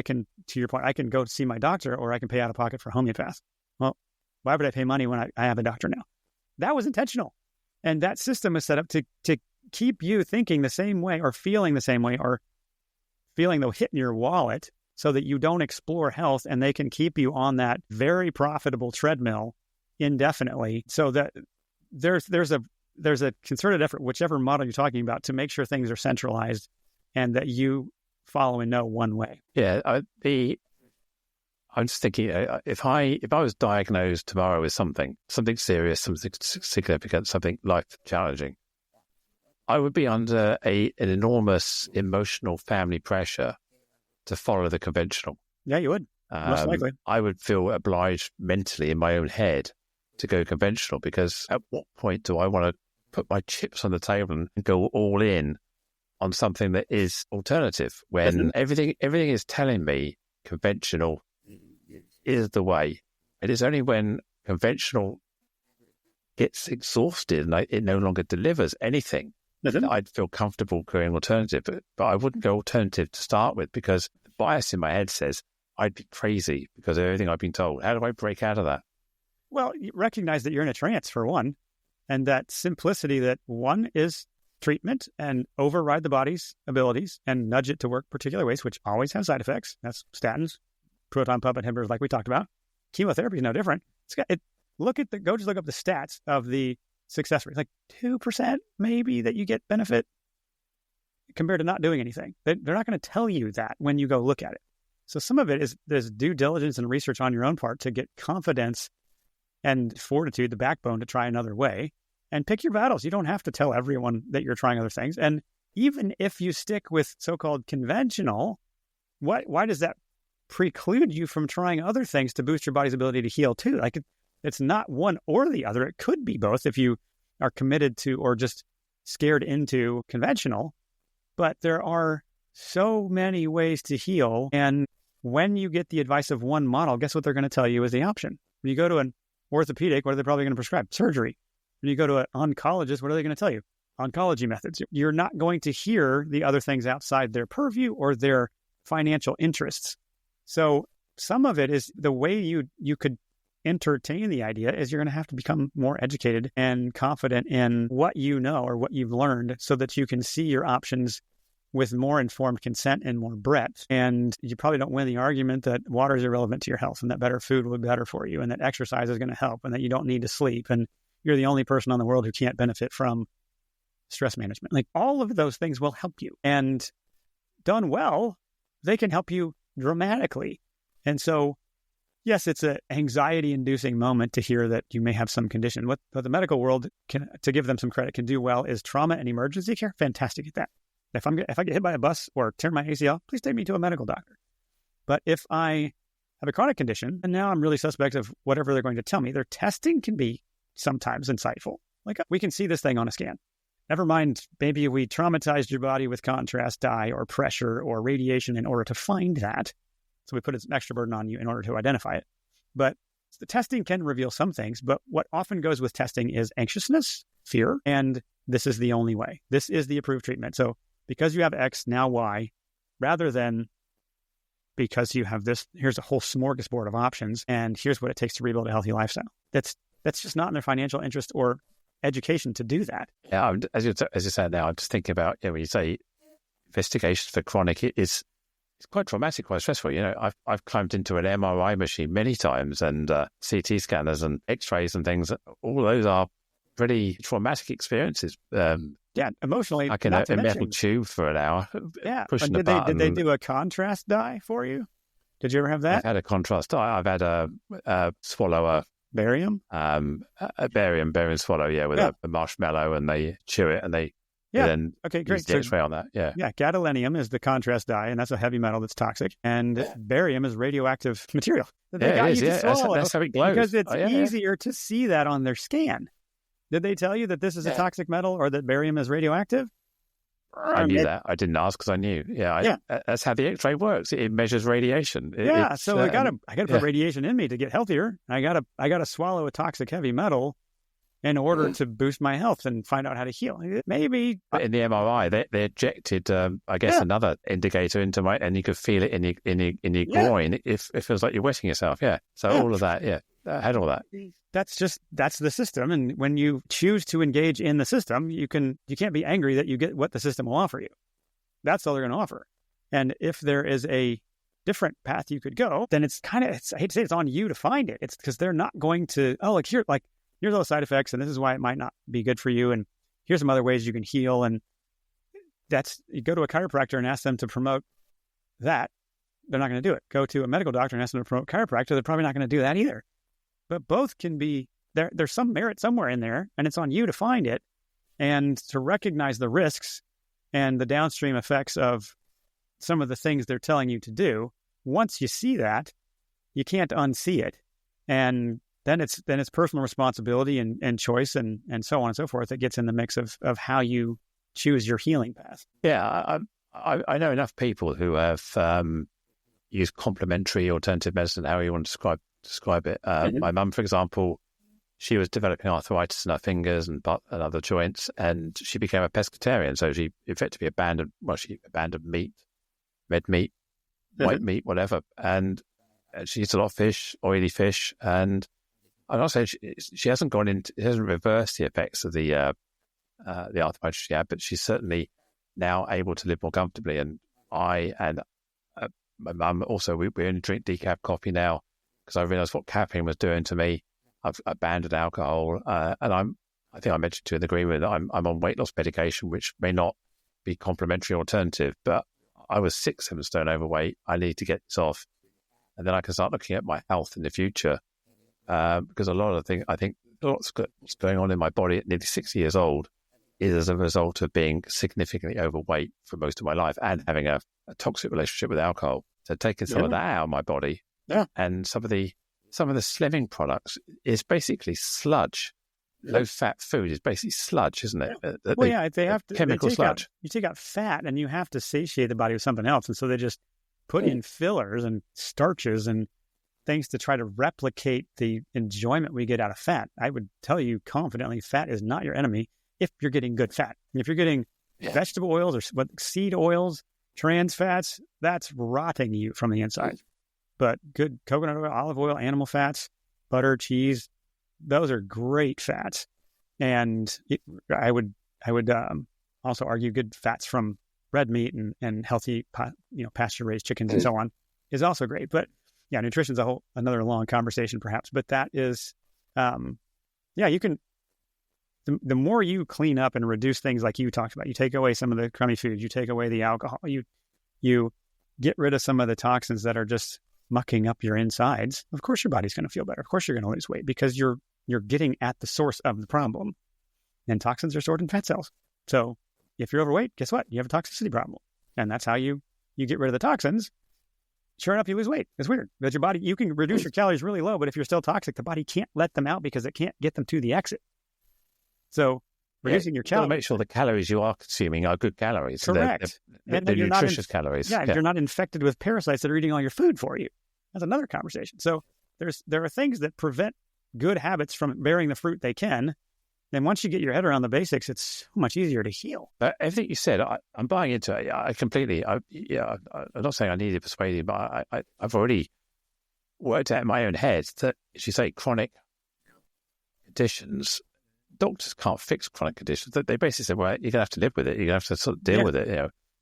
can, to your point, I can go see my doctor, or I can pay out of pocket for a homeopath. Well, why would I pay money when I have a doctor now? That was intentional. And that system is set up to keep you thinking the same way or feeling the same way or feeling the hit in your wallet so that you don't explore health, and they can keep you on that very profitable treadmill indefinitely, so that there's a concerted effort, whichever model you're talking about, to make sure things are centralized and that you follow and know one way. Yeah, I'm just thinking, if I was diagnosed tomorrow with something serious, something significant, something life challenging, I would be under an enormous emotional family pressure to follow the conventional. Yeah, you would. Most likely. I would feel obliged mentally in my own head to go conventional, because at what point do I want to put my chips on the table and go all in on something that is alternative when everything is telling me conventional is the way? It is only when conventional gets exhausted and it no longer delivers anything that I'd feel comfortable going alternative. But I wouldn't go alternative to start with, because the bias in my head says I'd be crazy because of everything I've been told. How do I break out of that? Well, you recognize that you're in a trance, for one, and that simplicity that one is treatment and override the body's abilities and nudge it to work particular ways, which always have side effects. That's statins, proton pump inhibitors, like we talked about. Chemotherapy is no different. Go just look up the stats of the success rate. Like 2% maybe that you get benefit compared to not doing anything. They're not going to tell you that when you go look at it. So some of it is there's due diligence and research on your own part to get confidence and fortitude, the backbone to try another way, and pick your battles. You don't have to tell everyone that you're trying other things. And even if you stick with so-called conventional, why does that preclude you from trying other things to boost your body's ability to heal too? Like it's not one or the other. It could be both if you are committed to or just scared into conventional. But there are so many ways to heal. And when you get the advice of one model, guess what they're going to tell you is the option. When you go to an orthopedic, what are they probably going to prescribe? Surgery. When you go to an oncologist, what are they going to tell you? Oncology methods. You're not going to hear the other things outside their purview or their financial interests. So some of it is the way you could entertain the idea is you're going to have to become more educated and confident in what you know or what you've learned so that you can see your options with more informed consent and more breadth. And you probably don't win the argument that water is irrelevant to your health and that better food will be better for you and that exercise is going to help and that you don't need to sleep and you're the only person on the world who can't benefit from stress management. Like all of those things will help you. And done well, they can help you dramatically. And so, yes, it's an anxiety-inducing moment to hear that you may have some condition. What the medical world, to give them some credit, can do well is trauma and emergency care. Fantastic at that. If I get hit by a bus or tear my ACL, please take me to a medical doctor. But if I have a chronic condition, and now I'm really suspect of whatever they're going to tell me, their testing can be sometimes insightful. Like, we can see this thing on a scan. Never mind, maybe we traumatized your body with contrast dye or pressure or radiation in order to find that. So we put an extra burden on you in order to identify it. But the testing can reveal some things, but what often goes with testing is anxiousness, fear, and this is the only way. This is the approved treatment. So because you have X, now Y, rather than because you have this, here's a whole smorgasbord of options, and here's what it takes to rebuild a healthy lifestyle. That's just not in their financial interest or education to do that. Yeah, as you said now, I'm just thinking about, when you say investigation for chronic, it's quite traumatic, quite stressful. I've climbed into an MRI machine many times and CT scanners and X-rays and things. All those are pretty traumatic experiences. Yeah, emotionally. Like in a metal tube for an hour. Yeah. Pushing a button. Did they do a contrast dye for you? Did you ever have that? I've had a contrast dye. I've had a swallow barium? A barium swallow, with a marshmallow, and they chew it and they then great. use the X-ray on that. Yeah. Gadolinium is the contrast dye, and that's a heavy metal that's toxic. And barium is radioactive material. It is. That's how it glows. Because it's easier to see that on their scan. Did they tell you that this is a toxic metal or that barium is radioactive? I knew that. I didn't ask because I knew. That's how the X-ray works. It measures radiation. So I gotta put radiation in me to get healthier. I gotta swallow a toxic heavy metal in order to boost my health and find out how to heal. Maybe. But in the MRI, they injected, another indicator into and you could feel it in your groin. It feels like you're wetting yourself. Yeah. So all of that. I had all that. That's the system. And when you choose to engage in the system, you can't be angry that you get what the system will offer you. That's all they're going to offer. And if there is a different path you could go, then it's I hate to say it's on you to find it. It's because they're not going to, here's all the side effects and this is why it might not be good for you. And here's some other ways you can heal. And you go to a chiropractor and ask them to promote that. They're not going to do it. Go to a medical doctor and ask them to promote chiropractor. They're probably not going to do that either. But both can be, there's some merit somewhere in there, and it's on you to find it and to recognize the risks and the downstream effects of some of the things they're telling you to do. Once you see that, you can't unsee it. And then it's personal responsibility and choice and so on and so forth that gets in the mix of how you choose your healing path. Yeah, I know enough people who have used complementary alternative medicine, how you want to describe it. My mum, for example, she was developing arthritis in her fingers and other joints, and she became a pescatarian. So she effectively abandoned meat, red meat, white meat, whatever. And she eats a lot of fish, oily fish, and I'm not saying she hasn't gone into, she hasn't reversed the effects of the arthritis she had, but she's certainly now able to live more comfortably. And I and my mum also, we only drink decaf coffee now because I realised what caffeine was doing to me. I've abandoned alcohol, and I think I mentioned to you in the agreement that I'm on weight loss medication, which may not be complementary alternative, but I was 6-7 stone overweight. I need to get this off, and then I can start looking at my health in the future. Because a lot of things, I think what's going on in my body at nearly 60 years old is as a result of being significantly overweight for most of my life and having a toxic relationship with alcohol. So taking some of that out of my body, and some of the slimming products is basically sludge. Low-fat food is basically sludge, isn't it? They have to chemical sludge. You take out fat, and you have to satiate the body with something else, and so they just put in fillers and starches and things to try to replicate the enjoyment we get out of fat. I would tell you confidently, fat is not your enemy if you're getting good fat. If you're getting vegetable oils or seed oils, trans fats, that's rotting you from the inside. But good coconut oil, olive oil, animal fats, butter, cheese, those are great fats. And I would also argue good fats from red meat and healthy, pasture-raised chickens and so on is also great. But yeah, nutrition's another long conversation perhaps, but that is, you can, the more you clean up and reduce things like you talked about, you take away some of the crummy foods, you take away the alcohol, you get rid of some of the toxins that are just mucking up your insides, of course your body's going to feel better. Of course you're going to lose weight because you're getting at the source of the problem. And toxins are stored in fat cells. So if you're overweight, guess what? You have a toxicity problem. And that's how you get rid of the toxins. Sure enough, you lose weight. It's weird. Because your body, you can reduce your calories really low, but if you're still toxic, the body can't let them out because it can't get them to the exit. So reducing your calories. Make sure the calories you are consuming are good calories. Correct. They're nutritious calories. Yeah, you're not infected with parasites that are eating all your food for you. That's another conversation. So there are things that prevent good habits from bearing the fruit they can. And once you get your head around the basics, it's so much easier to heal. But everything you said, I'm buying into it. I completely. I'm not saying I need to persuade you, but I've already worked out in my own head that, as you say, chronic conditions, doctors can't fix chronic conditions. They basically say, well, you're going to have to live with it. You're going to have to sort of deal with it.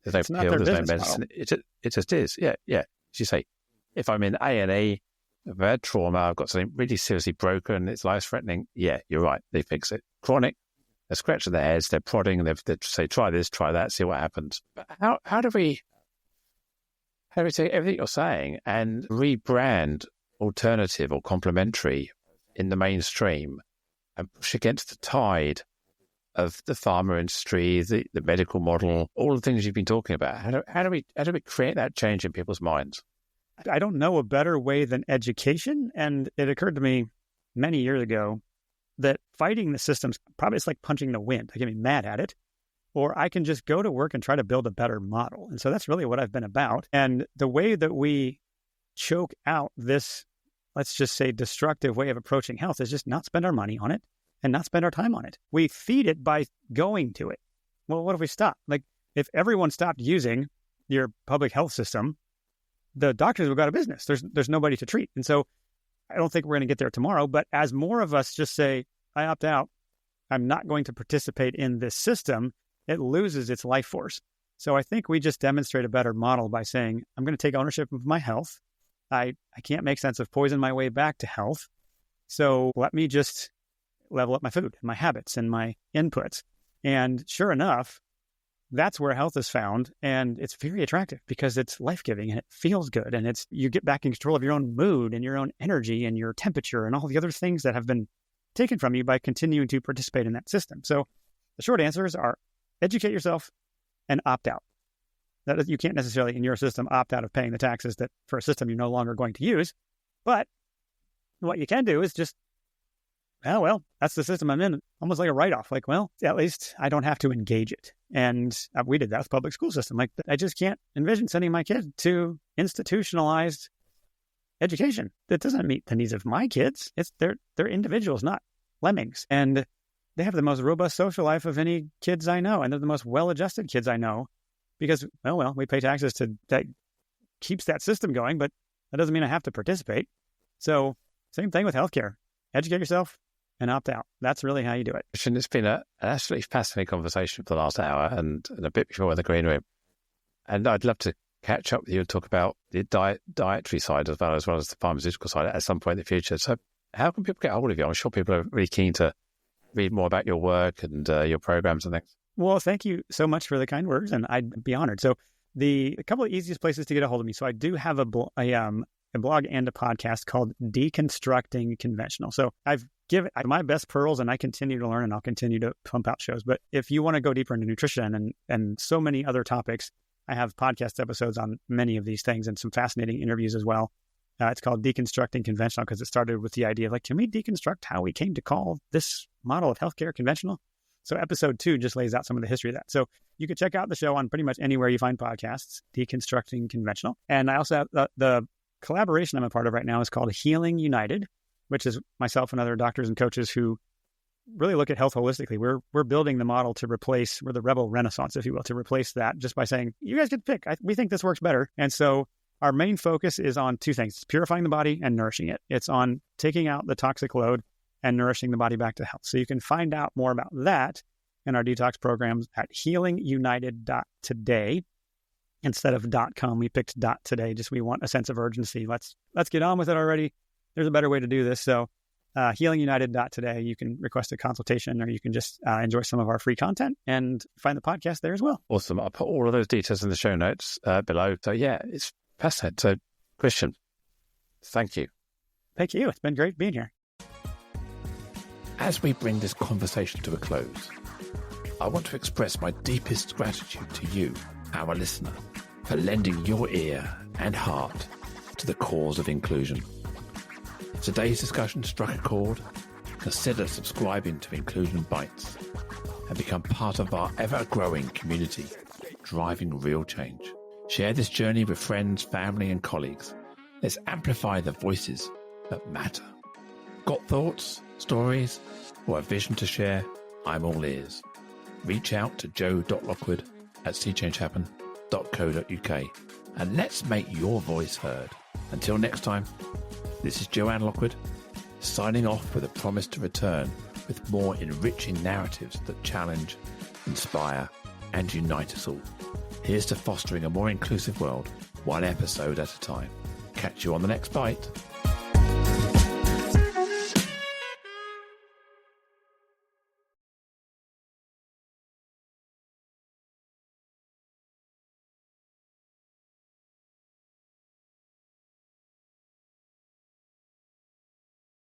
There's no pill, there's no medicine. It just is. Yeah. As you say, if I'm in A&E, I've had trauma, I've got something really seriously broken, it's life-threatening, yeah, you're right, they fix it. Chronic, they're scratching their heads, they're prodding, they say, try this, try that, see what happens. But how do we take everything you're saying and rebrand alternative or complementary in the mainstream and push against the tide of the pharma industry, the medical model, all the things you've been talking about? How do we create that change in people's minds? I don't know a better way than education. And it occurred to me many years ago that fighting the systems, probably it's like punching the wind. I can be mad at it, or I can just go to work and try to build a better model. And so that's really what I've been about. And the way that we choke out this, let's just say, destructive way of approaching health is just not spend our money on it and not spend our time on it. We feed it by going to it. Well, what if we stop? Like if everyone stopped using your public health system, the doctors would go out of business. There's nobody to treat. And so I don't think we're going to get there tomorrow. But as more of us just say, I opt out, I'm not going to participate in this system, it loses its life force. So I think we just demonstrate a better model by saying, I'm going to take ownership of my health. I can't make sense of poison my way back to health. So let me just level up my food, my habits, and my inputs. And sure enough, that's where health is found, and it's very attractive because it's life-giving and it feels good, and you get back in control of your own mood and your own energy and your temperature and all the other things that have been taken from you by continuing to participate in that system. So the short answers are educate yourself and opt out. That you can't necessarily in your system opt out of paying the taxes that for a system you're no longer going to use, but what you can do is just, well, that's the system I'm in. Almost like a write-off. Like, well, at least I don't have to engage it. And we did that with public school system. Like, I just can't envision sending my kid to institutionalized education that doesn't meet the needs of my kids. They're individuals, not lemmings. And they have the most robust social life of any kids I know. And they're the most well-adjusted kids I know because, well, we pay taxes that keeps that system going, but that doesn't mean I have to participate. So same thing with healthcare. educate yourself and opt out. That's really how you do it. It's been an absolutely fascinating conversation for the last hour and a bit before in the green room. And I'd love to catch up with you and talk about the dietary side as well as the pharmaceutical side at some point in the future. So how can people get hold of you? I'm sure people are really keen to read more about your work and your programs and things. Well, thank you so much for the kind words, and I'd be honored. So a couple of easiest places to get a hold of me. So I do have a blog and a podcast called Deconstructing Conventional. So I've given my best pearls, and I continue to learn, and I'll continue to pump out shows. But if you want to go deeper into nutrition and so many other topics, I have podcast episodes on many of these things and some fascinating interviews as well. It's called Deconstructing Conventional because it started with the idea of can we deconstruct how we came to call this model of healthcare conventional? So episode 2 just lays out some of the history of that. So you can check out the show on pretty much anywhere you find podcasts, Deconstructing Conventional. And I also have the collaboration I'm a part of right now is called Healing United, which is myself and other doctors and coaches who really look at health holistically. We're building the model to replace, we're the rebel renaissance, if you will, to replace that just by saying, you guys get to pick. We think this works better. And so our main focus is on 2 things. It's purifying the body and nourishing it. It's on taking out the toxic load and nourishing the body back to health. So you can find out more about that in our detox programs at healingunited.today. Instead of .com, we picked .today. Just we want a sense of urgency. Let's get on with it already. There's a better way to do this. So healingunited.today, you can request a consultation, or you can just enjoy some of our free content and find the podcast there as well. Awesome. I'll put all of those details in the show notes below. So yeah, it's fascinating. So Christian, thank you. Thank you. It's been great being here. As we bring this conversation to a close, I want to express my deepest gratitude to you, our listener, for lending your ear and heart to the cause of inclusion. If today's discussion struck a chord, consider subscribing to Inclusion Bites and become part of our ever-growing community, driving real change. Share this journey with friends, family, and colleagues. Let's amplify the voices that matter. Got thoughts, stories, or a vision to share? I'm all ears. Reach out to joe.lockwood@seechangehappen.co.uk and let's make your voice heard. Until next time, this is Joanne Lockwood, signing off with a promise to return with more enriching narratives that challenge, inspire, and unite us all. Here's to fostering a more inclusive world, one episode at a time. Catch you on the next bite.